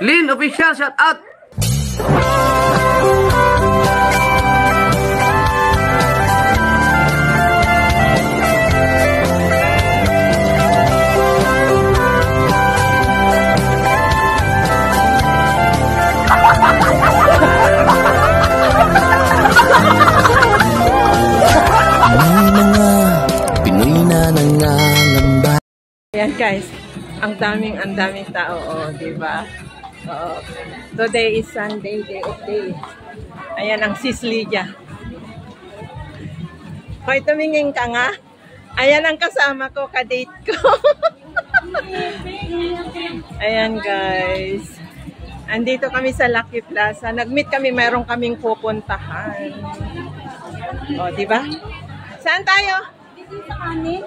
Lynn Official, shout out! Ayan guys, ang daming tao, diba? Today is Sunday, day of day. Ayan ang Sis Lydia. Hoy, tumingin ka nga. Ayan ang kasama ko, ka-date ko. Ayan guys. Andito kami sa Lucky Plaza. Nag-meet kami, mayroon kaming pupuntahan. O, diba? Saan tayo? Dito sa kanin.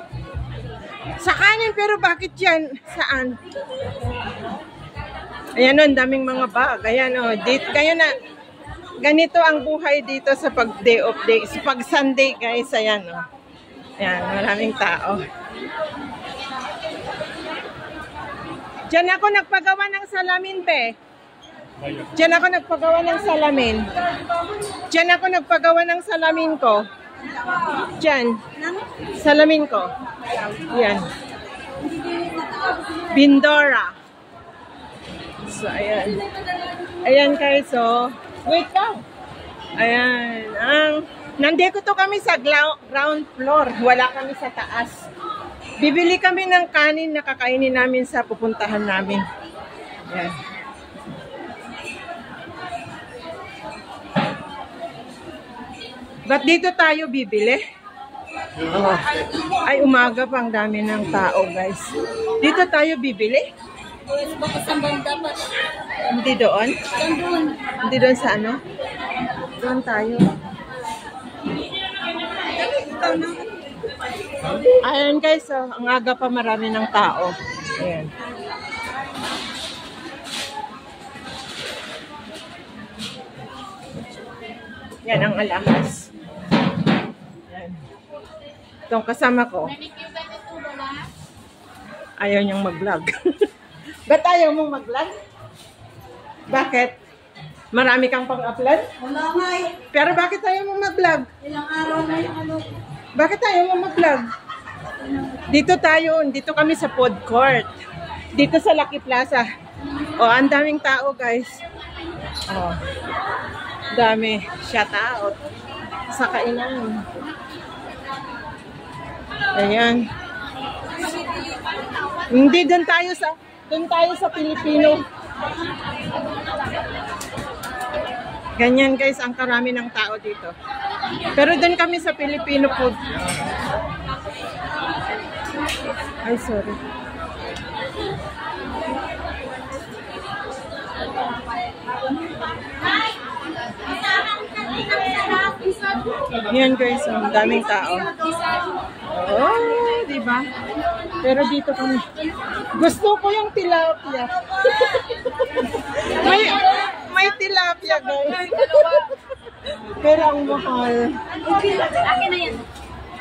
Sa kanin, pero bakit yan? Saan? Ayan o, daming mga bag. Ayan o, dito, kaya na, ganito ang buhay dito sa pag day of day. Sa pag Sunday guys, ayan o. Ayan, maraming tao. Diyan ako nagpagawa ng salamin, be. Diyan ako nagpagawa ng salamin. Diyan ako nagpagawa ng salamin ko. Diyan. Salamin ko. Yan. Bindora. So, ayan. Ayan guys, so. Wait lang. Ayan. Nandito to kami sa ground floor. Wala kami sa taas. Bibili kami ng kanin na kakainin namin sa pupuntahan namin. Ayan. Ba't dito tayo bibili? Oh. Ay, umaga pa, ang dami ng tao, guys. Dito tayo bibili? Baka sa banda pa. Hindi doon? Doon. Hindi doon sa ano? Doon tayo. Ayan, guys. Oh, ang aga pa, marami ng tao. Ayan. Yan ang alahas. Itong kasama ko. Ayaw niyang mag-vlog. Ba't ayaw mong mag-vlog? Bakit? Marami kang pang-upload? Wala nga eh. Pero bakit ayaw mong mag-vlog? Ilang araw na yung ano. Bakit ayaw mong mag-vlog? Dito kami sa food court. Dito sa Lucky Plaza. Oh, ang daming tao, guys. Oh. Dami. Shout out. Sa kainan. Ayan. Hindi, doon tayo sa Pilipino. Ganyan guys, ang karami ng tao dito. Pero doon kami sa Filipino food. Ay, sorry. Yan guys, ang daming tao. Oh, diba? Pero dito kami. Gusto ko yung tilapia. may tilapia guys. Pero ang mahal. Akin na yan.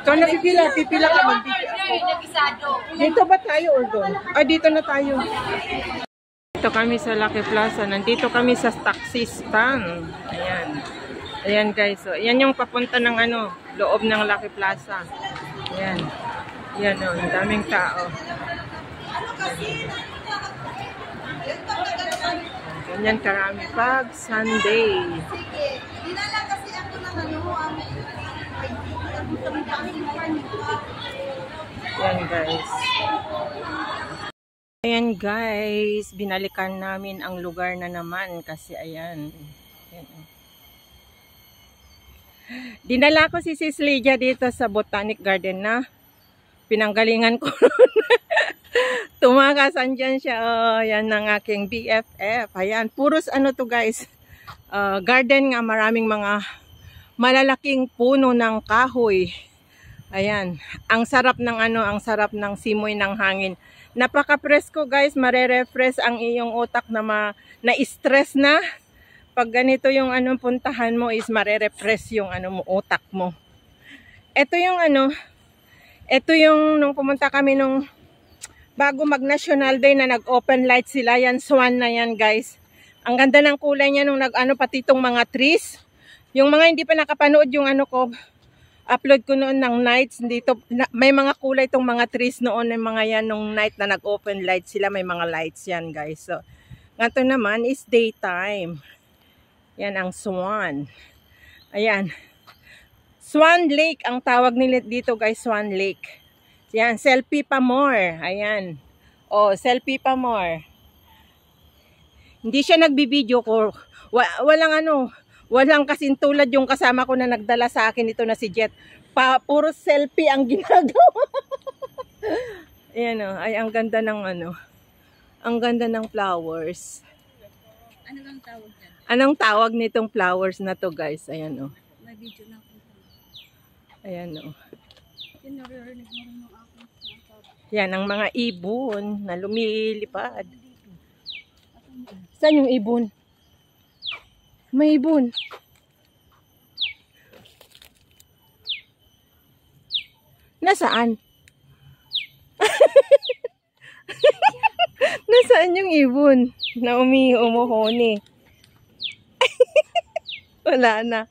Ikaw napipila, pipila ka magbibili ako. Dito ba tayo or doon? Ah, dito na tayo. Dito kami sa Lucky Plaza. Nandito kami sa taxi stand. Ayan. Ayan guys. So, ayan yung papunta ng ano, loob ng Lucky Plaza. Ayan. Ayan o, ang daming tao. Ganyan karami pag Sunday. Dinala kasi ako ng ano, Ayan guys. Ayan guys, binalikan namin ang lugar na naman kasi ayan. Ayan. Dinala ko si Sis Lydia dito sa Botanic Garden na pinanggalingan ko. Tumakasan dyan siya. Oh, yan ang aking BFF. Ayan, puros ano to guys. Garden nga, maraming mga malalaking puno ng kahoy. Ayan, ang sarap ng ano, ang sarap ng simoy ng hangin. Napaka-presko guys, mare-refresh ang iyong utak na na-stress na. Pag ganito yung ano puntahan mo is mare-refresh yung ano mo, utak mo. Ito yung ano, ito yung nung pumunta kami nung bago mag National Day na nag-open light sila. Yan, swan na yan guys. Ang ganda ng kulay niya nung nag-ano pati itong mga trees. Yung mga hindi pa nakapanood yung ano ko, upload ko noon ng nights. Dito, may mga kulay itong mga trees noon. Yung mga yan nung night na nag-open light sila. May mga lights yan guys. So, ngato naman is daytime. Yan ang swan. Ayan. Swan Lake ang tawag nila dito guys. Swan Lake. Yan, selfie pa more. Ayan. Oh, selfie pa more. Hindi siya nagbibideo ko. Walang kasing tulad yung kasama ko na nagdala sa akin ito na si Jet. Puro selfie ang ginagawa. Ayan oh, ay ang ganda ng ano. Ang ganda ng flowers. Ano bang tawag dyan? Anong tawag nitong flowers na to guys? Ayan oh. May video na ako. Ayan oh. Pinaririnig mo rin yung aking sinasabi. Yan ang mga ibon na lumilipad. Saan yung ibon? May ibon. Nasaan? Nasaan yung ibon na umuhoni? Wala na.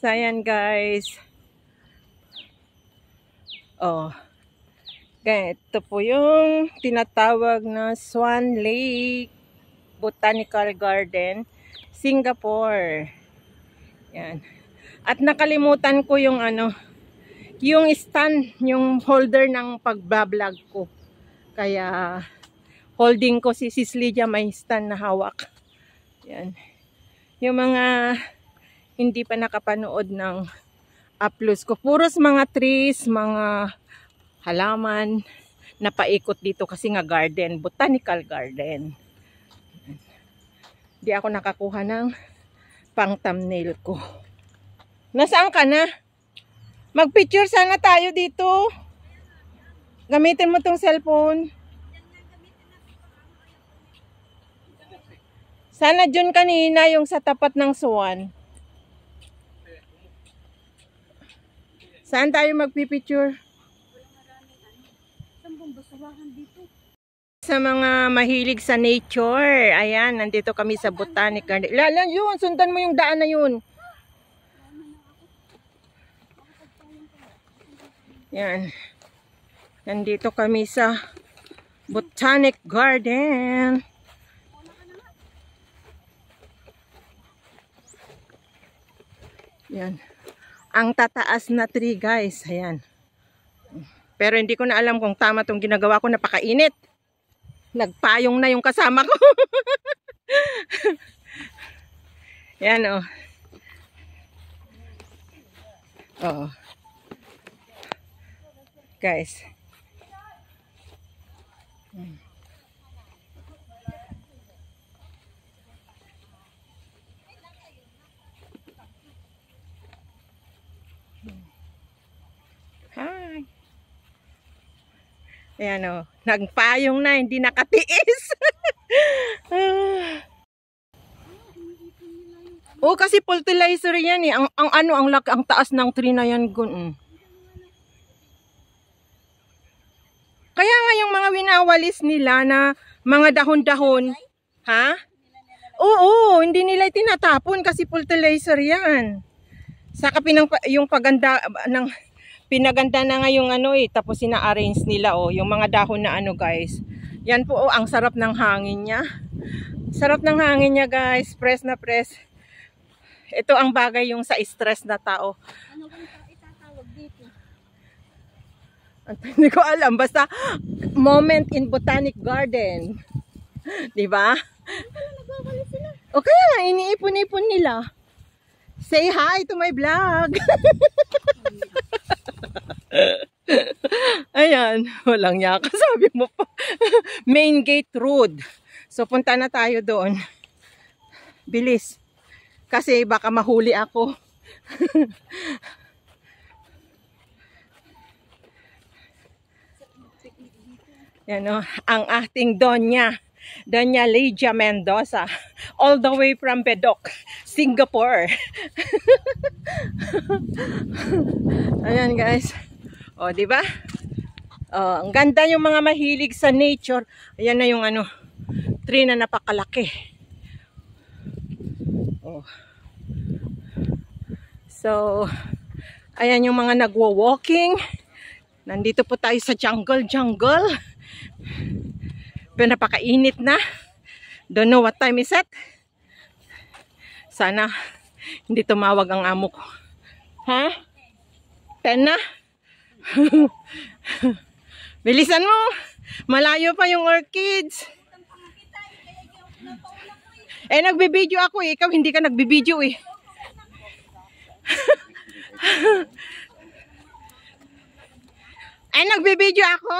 Sayan guys. Oh. Ito po yung tinatawag na Swan Lake Botanical Garden, Singapore. Yan. At nakalimutan ko yung ano, yung stand, yung holder ng pagbablog ko. Kaya holding ko si Sis Lydia, may stand na hawak. Yan. Yung mga hindi pa nakapanood ng uploads ko. Puros mga trees, mga halaman na paikot dito kasi nga garden, botanical garden. Di ako nakakuha ng pang thumbnail ko. Nasaan ka na? Mag-picture sana tayo dito. Gamitin mo tong cellphone. Sana dyan kanina yung sa tapat ng swan. Saan tayo magpipicture? Sa mga mahilig sa nature. Ayan, nandito kami sa Botanic Garden. Lalan yun, sundan mo yung daan na yun. Yan. Nandito kami sa Botanic Garden. Yan. Ang tataas na tree guys. Ayan. Pero hindi ko na alam kung tama itong ginagawa ko. Napakainit. Nagpayong na yung kasama ko. Yan o. Oh. Guys. Hi. Ayan o. Nagpayong na, hindi nakatiis. Oh, kasi fertilizer yan eh. Ang taas ng tree na yan. Kaya nga yung mga winawalis nila na mga dahon-dahon. Ha? Oo, hindi nila tinatapon kasi fertilizer yan. Saka yung paganda ng pinaganda na nga yung ano eh, tapos ina-arrange nila oh, yung mga dahon na ano guys. Yan po oh, ang sarap ng hangin niya. Sarap ng hangin niya guys, press na press. Ito ang bagay yung sa stress na tao. Ano bang itatawag dito? Hindi ko alam, basta moment in Botanic Garden. 'Di ba? Nagwawalis sila. O kaya nga iniipon-ipon nila. Say hi to my vlog. Ayan, walang yaka. Sabi mo pa. Main Gate Road. So punta na tayo doon. Bilis. Kasi baka mahuli ako. Yan o, ang ating Doña Lydia Mendoza. All the way from Bedok, Singapore. Ayan guys. O, di ba? Ang ganda yung mga mahilig sa nature. Ayan na yung ano, tree na napakalaki. Oh. So, ayan yung mga nagwo-walking. Nandito po tayo sa jungle. Pero napakainit na. Don't know what time is it. Sana hindi tumawag ang amo ko. Ha? 10 na? Bilisan mo. Malayo pa yung orchids. Nagbibideo ako eh. Ikaw hindi ka nagbibideo eh. Nagbibideo ako?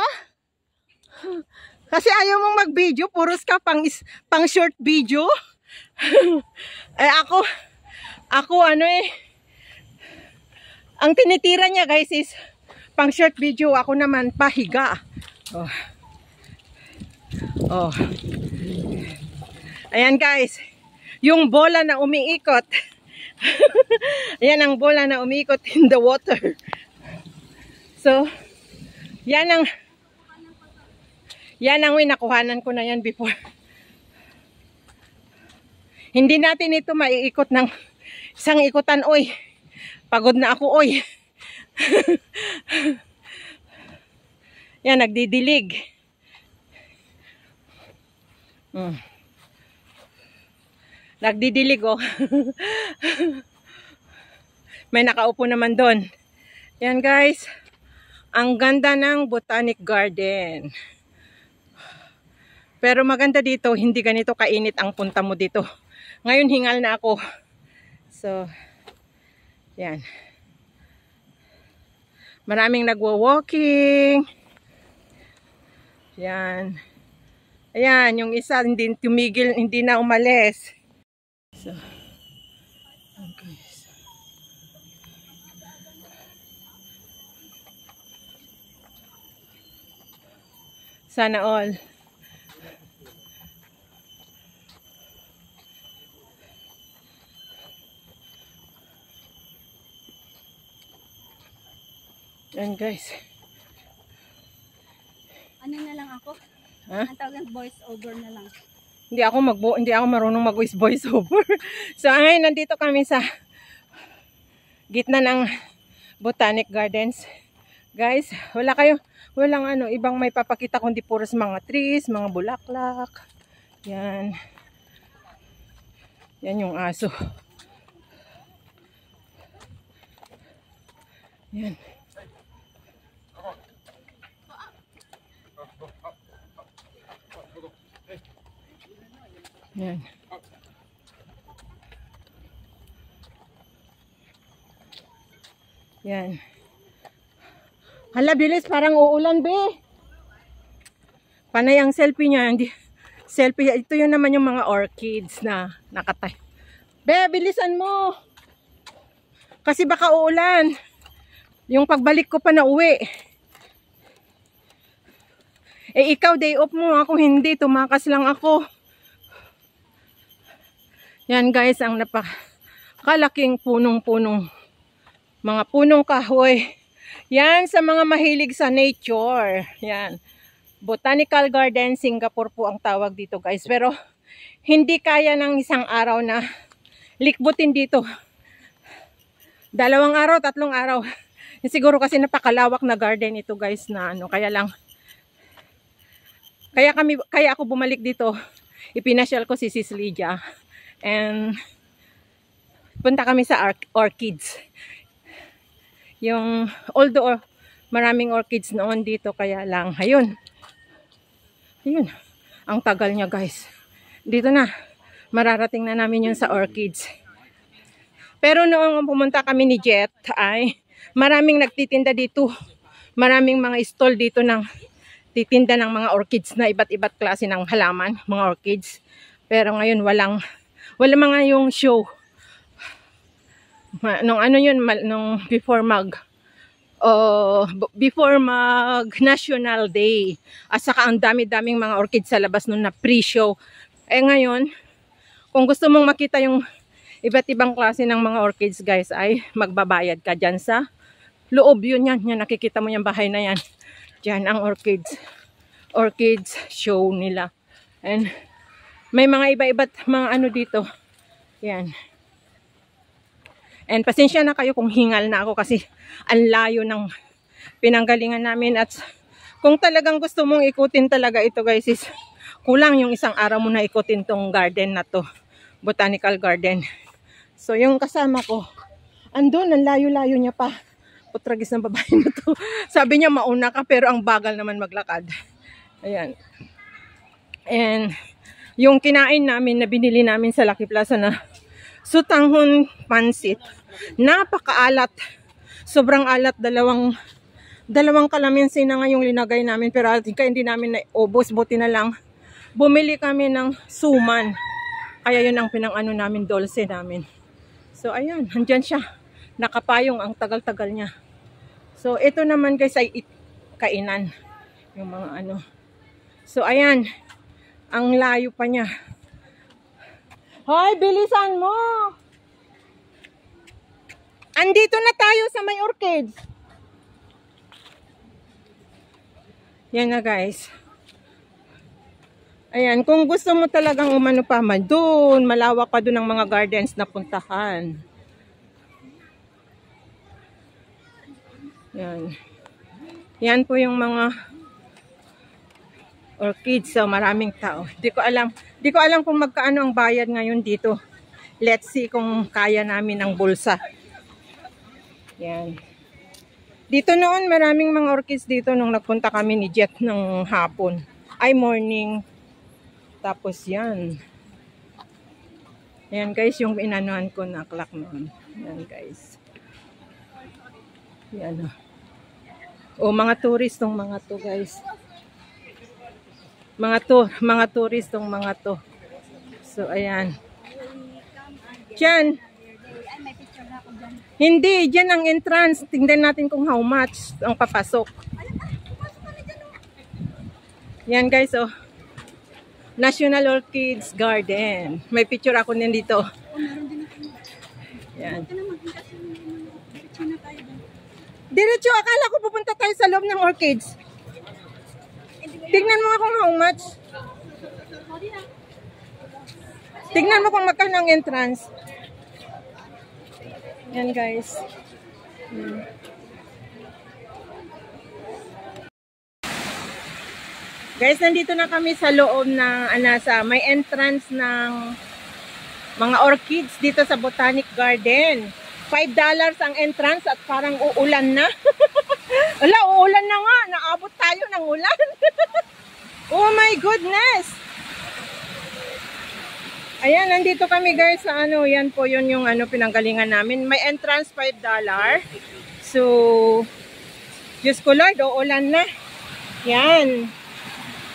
Kasi ayaw mong mag-video, puros ka pang short video. Ako ano eh. Ang tinitira niya guys is pang short video. Ako naman pahiga. Oh. Ayan guys. Yung bola na umiikot. Ayan ang bola na umiikot in the water. So, yan ang nakuhanan ko na yan before. Hindi natin ito maiikot ng isang ikutan, oy. Pagod na ako, oy. Yan, nagdidilig. Nagdidilig, oh. May nakaupo naman doon. Yan, guys. Ang ganda ng Botanic Garden. Pero maganda dito, hindi ganito kainit ang punta mo dito. Ngayon hingal na ako. So, yan. Maraming nagwo-walking. Yan. Ayan, yung isa hindi tumigil, hindi na umalis. So, okay. Sana all. Yan guys. Ano na lang ako? Ha? Ang tawag voice over na lang. Hindi ako marunong mag-voice over. So ngayon nandito kami sa gitna ng Botanic Gardens. Guys, walang ibang may papakita kundi puros mga trees, mga bulaklak. Yan. Yan yung aso. Yan. Yan. Yan. Hala, bilis, parang uulan, be. Panay ang selfie niya. Hindi, selfie, ito yun naman yung mga orchids na nakatay. Be, bilisan mo. Kasi baka uulan. Yung pagbalik ko pa na uwi. Ikaw, day off mo. Ako hindi, tumakas lang ako. Yan guys, ang napakalaking punong-punong. Mga punong kahoy. Yan sa mga mahilig sa nature. Yan. Botanical Garden, Singapore po ang tawag dito guys. Pero hindi kaya ng isang araw na likbutin dito. 2 araw, 3 araw. Siguro kasi napakalawak na garden ito guys na kaya lang. Kaya ako bumalik dito. Ipinasyal ko si Sis Lydia. And punta kami sa orchids. Although maraming orchids noon dito, kaya lang, ayun, ang tagal niya guys. Dito na, mararating na namin yun sa orchids. Pero noong pumunta kami ni Jet, ay maraming nagtitinda dito. Maraming mga stall dito ng titinda ng mga orchids na iba't iba't klase ng halaman, mga orchids. Pero ngayon walang mga yung show. Nung before mag National Day. At saka ang dami-daming mga orchids sa labas nung na pre-show. Ngayon, kung gusto mong makita yung iba't ibang klase ng mga orchids guys, ay magbabayad ka dyan sa loob. Yun yan, nakikita mo yung bahay na yan. Diyan ang orchids show nila. And may mga iba-iba't mga ano dito. Yan. And pasensya na kayo kung hingal na ako kasi ang layo ng pinanggalingan namin. At kung talagang gusto mong ikutin talaga ito guys, is kulang yung isang araw mo na ikutin tong garden na to. Botanical garden. So yung kasama ko, andun, ang layo-layo niya pa. Putragis ng babae na to. Sabi niya mauna ka pero ang bagal naman maglakad. Ayan. And yung kinain namin na binili namin sa Lucky Plaza na sutanghon pansit. Napakaalat. Sobrang alat. Dalawang kalamansi na nga yung linagay namin. Pero hindi namin naubos. Buti na lang. Bumili kami ng suman. Kaya yun ang pinang-ano namin, dulce namin. So ayan, andyan siya. Nakapayong ang tagal-tagal niya. So ito naman guys ay kainan. Yung mga ano. So ayan. Ang layo pa niya. Hoy, bilisan mo! Andito na tayo sa may orchids. Yan na guys. Ayan, kung gusto mo talagang umano pa man doon, malawak pa doon ang mga gardens na puntahan. Yan. Yan po yung mga orchids. So, maraming tao. Di ko alam kung magkaano ang bayad ngayon dito. Let's see kung kaya namin ang bulsa. Yan. Dito noon, maraming mga orchids dito nung nagpunta kami ni Jet ng hapon. Ay, morning. Tapos yan. Ayan guys, yung inanuhan ko na clock noon. Ayan guys. Yan. O, mga tourist tong mga to guys. Mga tourist tong mga to. So, ayan. Diyan. Hindi, diyan ang entrance. Tingnan natin kung how much ang papasok. Yan guys, oh. National Orchids Garden. May picture ako din dito. Yan. Diretso, akala ko pupunta tayo sa loob ng orchids. Tignan mo kung how much. Tignan mo kung magkano ang entrance. Yan guys. Guys, nandito na kami sa loob ng may entrance ng mga orchids dito sa Botanic Garden. $5 ang entrance at parang uulan na. Wala, uulan na nga. Naabot tayo ng ulan. Oh my goodness! Ayan, nandito kami guys sa yan po yun yung pinanggalingan namin. May entrance $5. So, Diyos ko Lord, uulan na. Yan.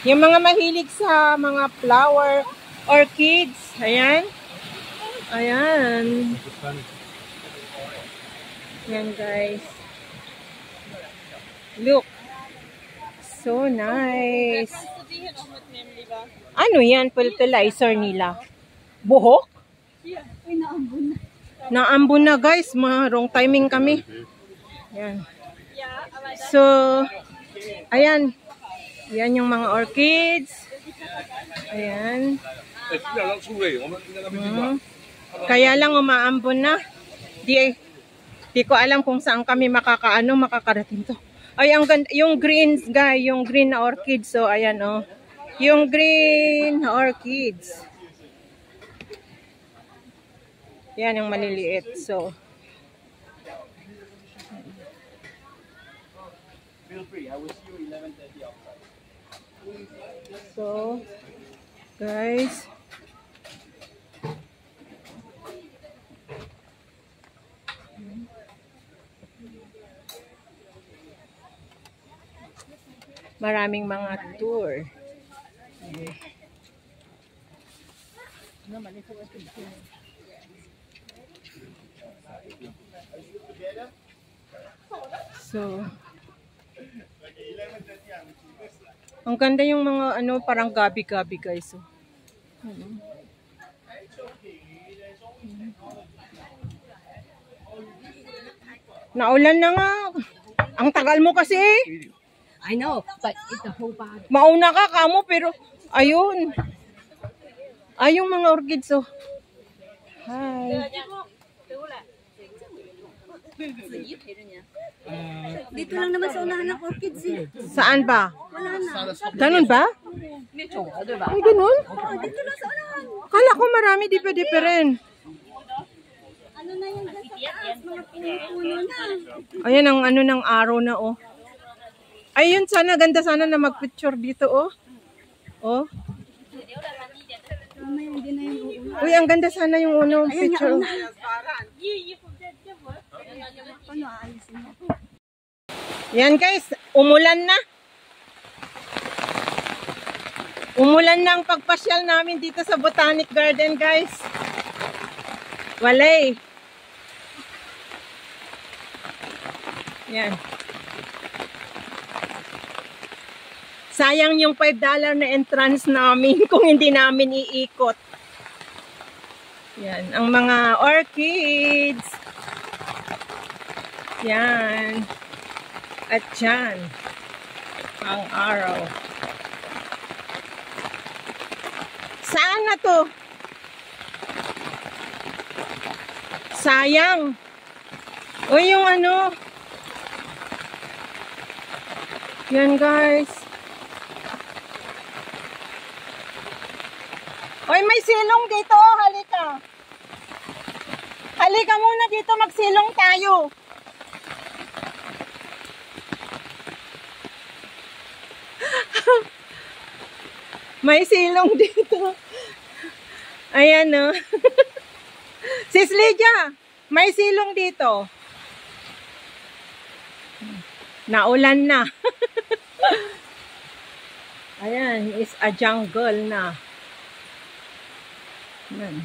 Yung mga mahilig sa mga flower orchids. Ayan. Ayan. Yan guys. Look. So nice. Ano yan? Fertilizer nila. Buhok? Naambun na. Naambun na guys. Wrong timing kami. Yan. So, ayan. Yan yung mga orchids. Ayan. Kaya lang umaambon na. Di ko alam kung saan kami makakarating to. Ay, ang ganda, yung greens guys, yung green na orchids. So, ayan oh. Yung green orchids. Yan yung maliliit. So, feel free. I will see you 11:30 outside. So, guys, maraming mga tour. So, ang ganda yung mga parang gabi-gabi guys. Oh. Naulan na nga. Ang tagal mo kasi. I know, but it's the whole body. Mauna ka kamo pero ayun. Ay, yung mga orchids oh. Hi. Dito lang naman sa unahan ng orchids eh. Saan ba? Wala na. Ganun ba? Ay, ganun? Oo, dito lang sa unahan. Kala ko marami di pa rin. Ano na yung dyan sa taas? Mga puno na. Ayan ang ano ng araw na oh. Ayun sana, ganda sana na mag-picture dito oh. Oh. Mamaya hindi na yung uulan. Uy, ang ganda sana yung unang picture. Oh. Paano aalisin mo? Yan guys, umulan na. Umulan na ang pagpasyal namin dito sa Botanic Garden guys. Walay. Yan. Sayang yung $5 na entrance namin kung hindi namin iikot. Yan, ang mga orchids. Yan. At yan, ang araw. Saan na to? Sayang. O yung ano. Yan guys. Oy, may silong dito. Halika. Halika muna dito. Magsilong tayo. May silong dito. Ayan o. Sis Lydia, may silong dito. Naulan na. Ayan, is a jungle na. Ayan.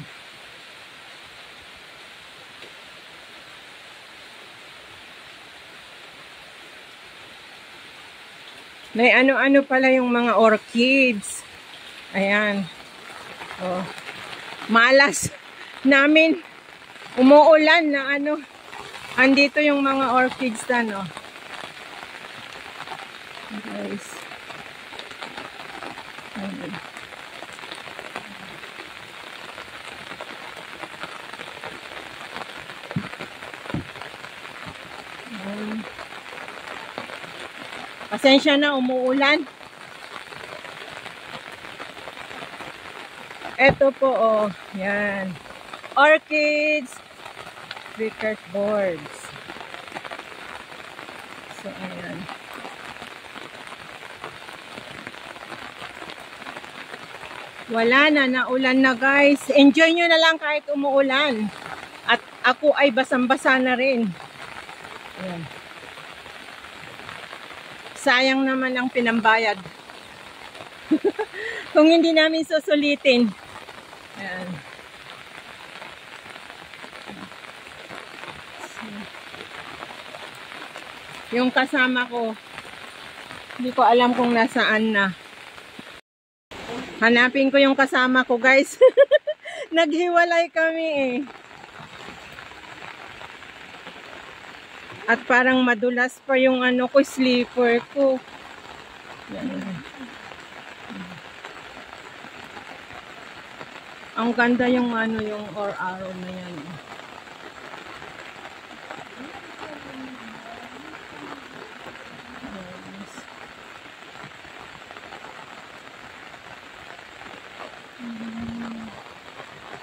May ano-ano pala yung mga orchids. Ayan. Oh. Malas namin. Umuulan na ano. Andito yung mga orchids na no. Guys. Ayan. Ayan. Pasensya na, umuulan. Ito po, oh. Yan. Orchids. Cricket boards. So, ayan. Wala na, naulan na guys. Enjoy nyo na lang kahit umuulan. At ako ay basang-basa na rin. Ayan. Sayang naman ang pinambayad. Kung hindi namin susulitin. Ayan. Yung kasama ko, hindi ko alam kung nasaan na. Hanapin ko yung kasama ko, guys. Naghiwalay kami eh. At parang madulas pa yung ano ko, sleeper ko. Yan. Ang ganda yung ano, yung araw na yan.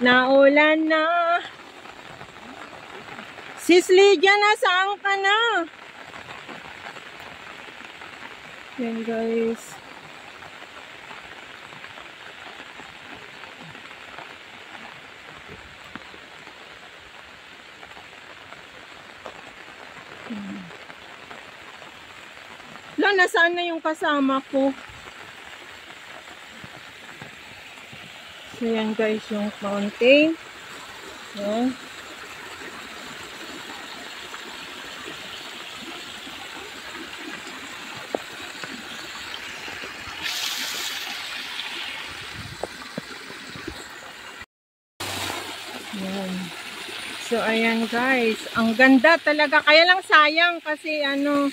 Naulan na. Sis Lydia, nasaan ka na? Yan guys. Wala, nasaan na yung kasama ko? So yan guys, yung fountain. Yan. Yan. So ayan guys, ang ganda talaga. Kaya lang sayang kasi ano,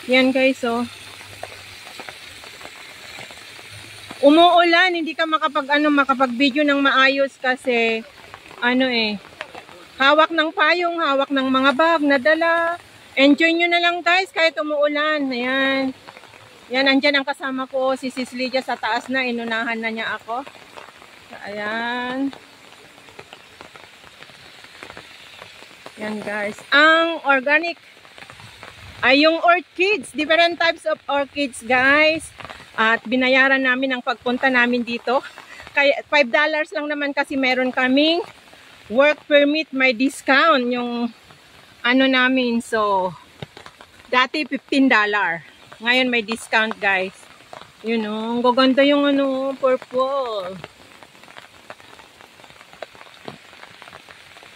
Yan guys, oh. Umuulan, hindi ka makapag-video ng maayos kasi hawak ng payong, hawak ng mga bag na dala. Enjoy nyo na lang guys kahit umuulan. Ayan. Yan, andyan ang kasama ko, si Sis Lydia sa taas na, inunahan na niya ako. Ayan. Yan guys. Ang organic ay yung orchids. Different types of orchids guys. At binayaran namin ang pagpunta namin dito. Kaya $5 lang naman kasi meron kaming work permit, may discount yung namin. So, dati $15. Ngayon may discount guys. Yun o, gaganda yung purple.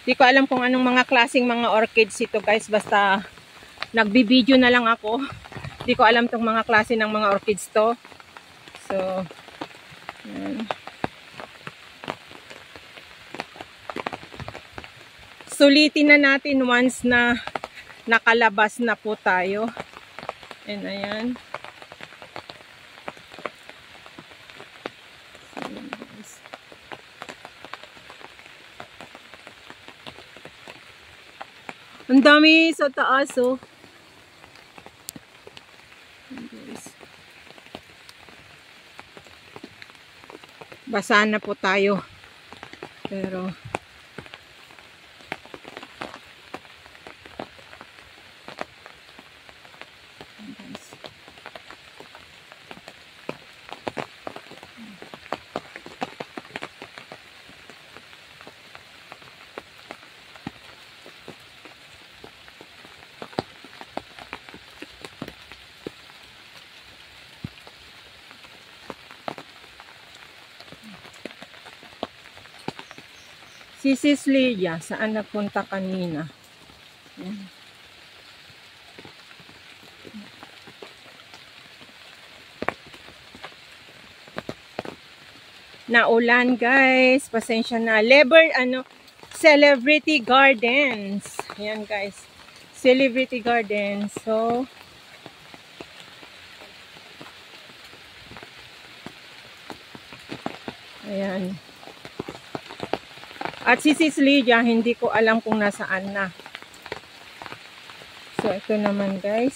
Di ko alam kung anong mga klaseng mga orchids ito guys. Basta nagbibideo na lang ako. Di ko alam tong mga klase ng mga orchids to. So, yan. Sulitin na natin once na nakalabas na po tayo. And ayan. Ang dami sa taas, oh. Basa na po tayo. Pero si Sis Lydia, saan nagpunta kanina? Yan. Naulan guys, pasensya na. Celebrity Gardens. Yan guys, Celebrity Gardens. So, ayan. At si Sis Lydia, hindi ko alam kung nasaan na. So, ito naman guys.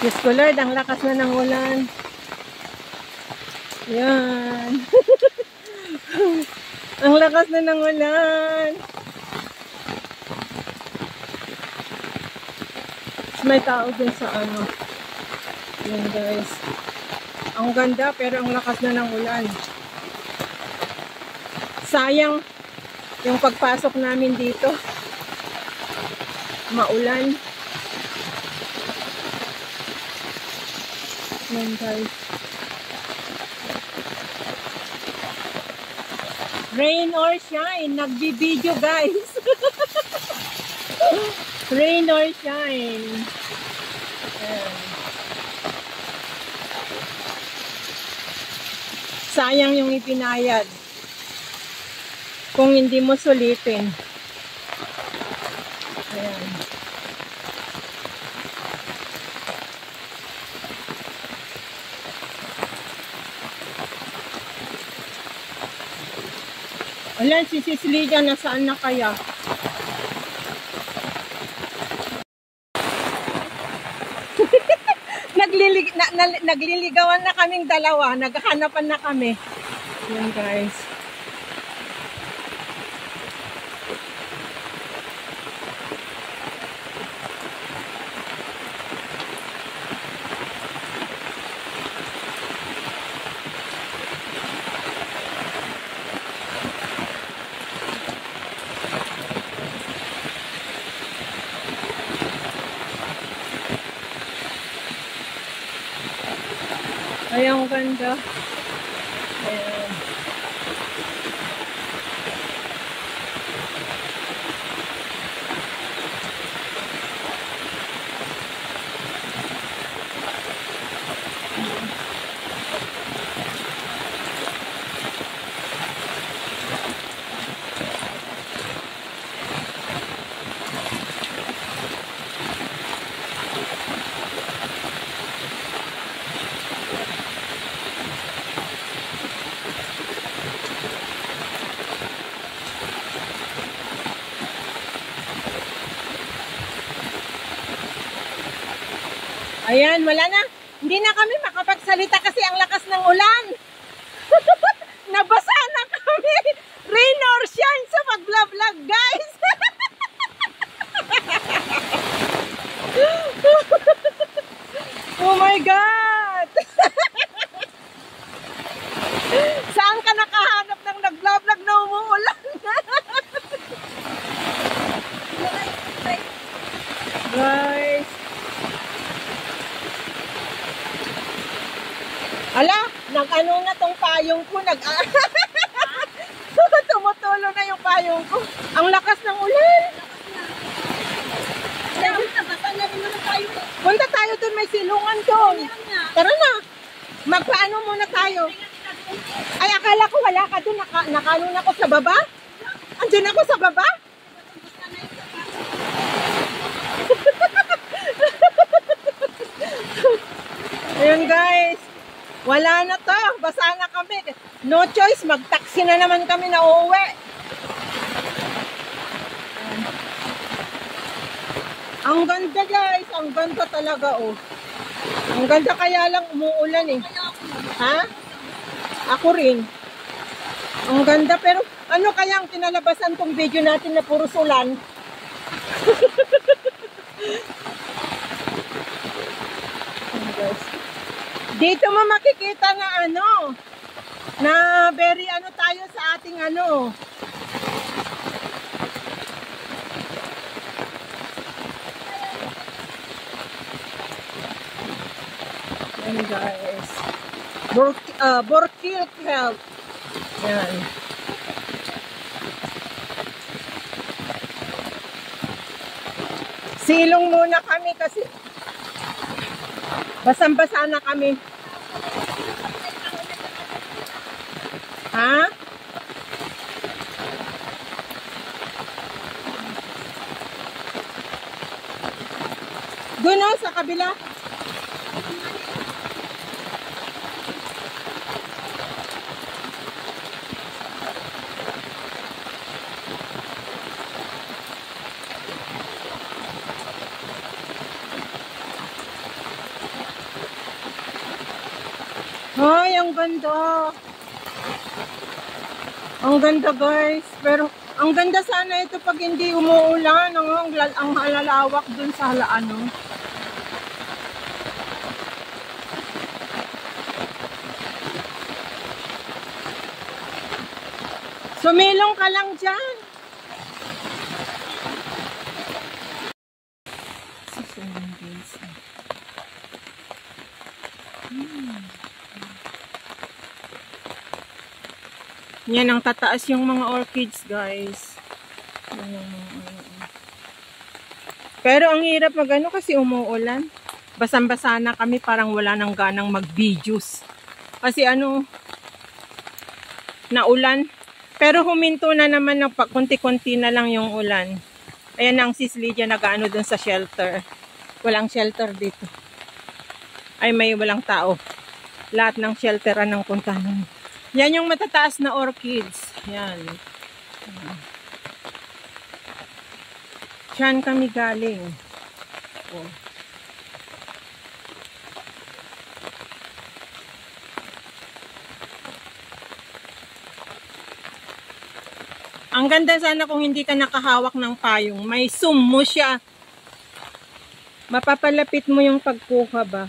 Diyos ko Lord, ang lakas na ng ulan. Yan. Ang lakas na ng ulan. May tao din sa yan guys. Ang ganda pero ang lakas na ng ulan. Sayang yung pagpasok namin dito. Maulan. Yan guys. Rain or shine, nagbibideo guys. Rain or shine. Ayan. Sayang yung ipinayad kung hindi mo sulitin. Ayan. Alam, si Sis Lydia, nasaan na kaya? Nagliligawan na kaming dalawa. Naghahanapan na kami. Yan guys. Ay, ang ganda. Ayan. Ayan, wala na. Hindi na kami makapagsalita kasi ang lakas ng ulan. Nabasa na kami. Rain or shine sa pag-vlog, guys. Oh my God! Saan ka nakahanap ng nag-vlog na umuulan? Guys. Ala, nag-ano na tong payong ko. Tumutulo na yung payong ko. Ang lakas ng ulan. Punta tayo dun, may silungan doon. Tara na. Magpaano muna tayo. Ay, akala ko wala ka dun. Nakanon ako sa baba. Andun ako sa baba. Ayun guys. Wala na to. Basa na kami. No choice. Mag-taxi na naman kami na uuwi. Ang ganda guys. Ang ganda talaga oh. Ang ganda kaya lang umuulan eh. Ha? Ako rin. Ang ganda pero ano kaya ang kinalabasan tong video natin na puro ulan? Dito mo makikita na ano, na very ano tayo sa ating ano. Yan guys. Borkil Health. Yan. Silong muna kami kasi basang-basa na kami. Ha? Doon o, sa kabila. Ay, ang ganda. Ang ganda guys. Pero ang ganda sana ito pag hindi umuulan. Ang halalawak dun sa ano. Sumilong ka lang dyan. Yan ang tataas yung mga orchids guys. Pero ang hirap magano kasi umuulan. Basang-basa na kami, parang wala nang ganang mag-videos. Kasi ano, naulan. Pero huminto na naman ng kunti-kunti na lang yung ulan. Ayan ang sis Lydia nag-ano dun sa shelter. Walang shelter dito. Ay may walang tao. Lahat ng shelteran ng puntahan. Yan yung matataas na orchids. Yan. Diyan kami galing. Oh. Ang ganda sana kung hindi ka nakahawak ng payong. May zoom mo siya. Mapapalapit mo yung pagkuha ba.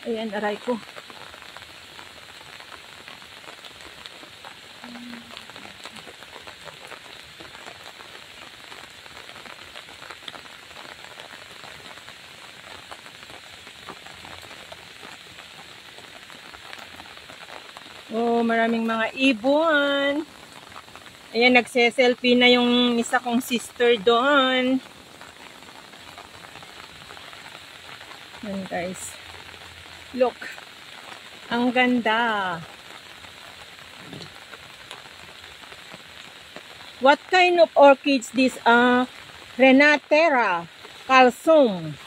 Ayan, aray ko. Oh, maraming mga ibon. Ayan, nagse-selfie na yung isa kong sister doon. Ayan guys. Look. Ang ganda. What kind of orchids these are? Renatera calcium.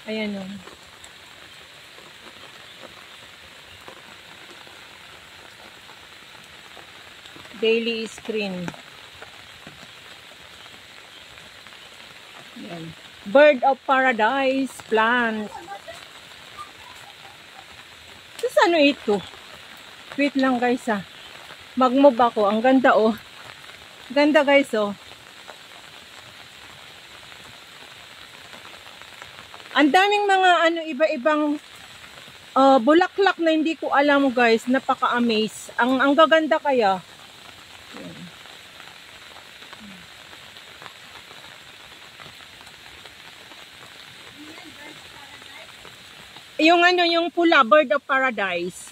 Ayan o. Daily screen. Ayan. Bird of Paradise plant. Tapos ano ito? Wait lang guys ah. Mag-move ako. Ang ganda oh. Ganda guys oh. Ang daming mga ano iba-ibang bulaklak na hindi ko alam guys. Napaka-amaze. Ang gaganda kaya. Yung ano, yung pula, Bird of Paradise.